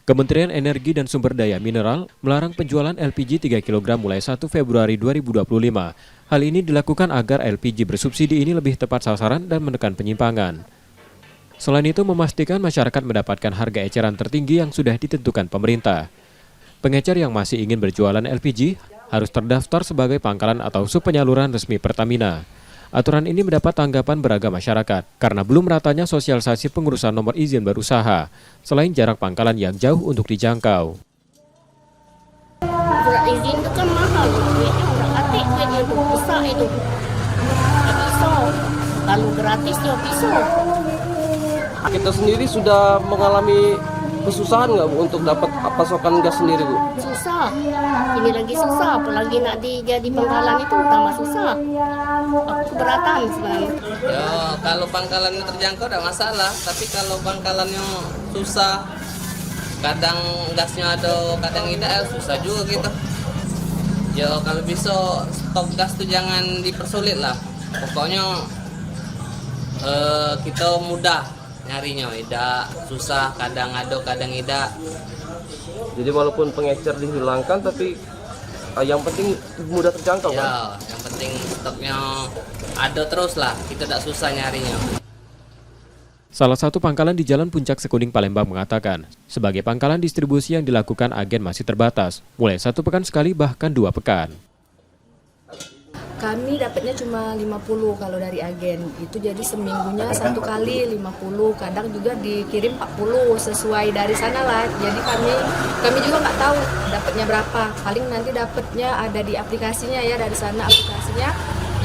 Kementerian Energi dan Sumber Daya Mineral melarang penjualan LPG 3 kg mulai 1 Februari 2025. Hal ini dilakukan agar LPG bersubsidi ini lebih tepat sasaran dan menekan penyimpangan. Selain itu, memastikan masyarakat mendapatkan harga eceran tertinggi yang sudah ditentukan pemerintah. Pengecer yang masih ingin berjualan LPG harus terdaftar sebagai pangkalan atau subpenyaluran resmi Pertamina. Aturan ini mendapat tanggapan beragam masyarakat karena belum meratanya sosialisasi pengurusan nomor izin berusaha, selain jarak pangkalan yang jauh untuk dijangkau. Surat izin itu kan mahal, duitnya udah katik, duitnya itu besar itu. Pisau, kalau gratis ya pisau. Kita sendiri sudah mengalami kesusahan nggak Bu untuk dapat pasokan gas sendiri Bu? Susah, ini lagi susah, apalagi nak jadi pangkalan itu tambah susah. Aku keberatan sebenarnya. Ya, kalau pangkalannya terjangkau tidak masalah, tapi kalau pangkalannya susah, kadang gasnya ada, kadang tidak, susah juga gitu. Ya, kalau bisa stok gas tuh jangan dipersulit lah. Pokoknya kita mudah nyarinya, tidak susah, kadang ada, kadang tidak. Jadi walaupun pengecer dihilangkan, tapi yang penting mudah terjangkau kan? Ya, yang penting stoknya ada terus lah, kita tidak susah nyarinya. Salah satu pangkalan di Jalan Puncak Sekuning Palembang mengatakan, sebagai pangkalan distribusi yang dilakukan agen masih terbatas, mulai 1 pekan sekali bahkan 2 pekan. Kami dapatnya cuma 50 kalau dari agen, itu jadi seminggunya 1 kali 50, kadang juga dikirim 40 sesuai dari sana lah. Jadi kami juga nggak tahu dapatnya berapa, paling nanti dapatnya ada di aplikasinya ya, dari sana aplikasinya.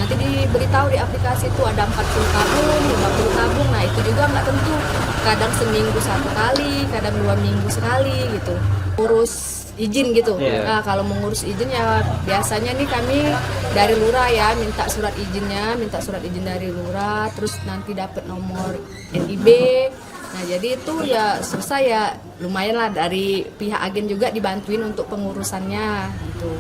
Nanti diberitahu di aplikasi itu ada 40 tabung, 50 tabung, nah itu juga nggak tentu. Kadang seminggu 1 kali, kadang 2 minggu sekali gitu. Urus izin gitu. Nah, kalau mengurus izin ya biasanya nih kami dari lurah ya, minta surat izin dari lurah, terus nanti dapat nomor NIB. Nah, jadi itu ya susah ya, lumayan lah dari pihak agen juga dibantuin untuk pengurusannya gitu.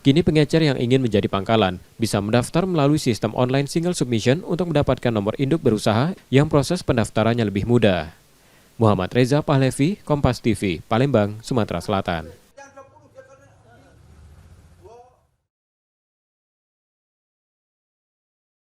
Kini pengecer yang ingin menjadi pangkalan bisa mendaftar melalui sistem online single submission untuk mendapatkan nomor induk berusaha yang proses pendaftarannya lebih mudah. Muhammad Reza Pahlevi, Kompas TV, Palembang, Sumatera Selatan.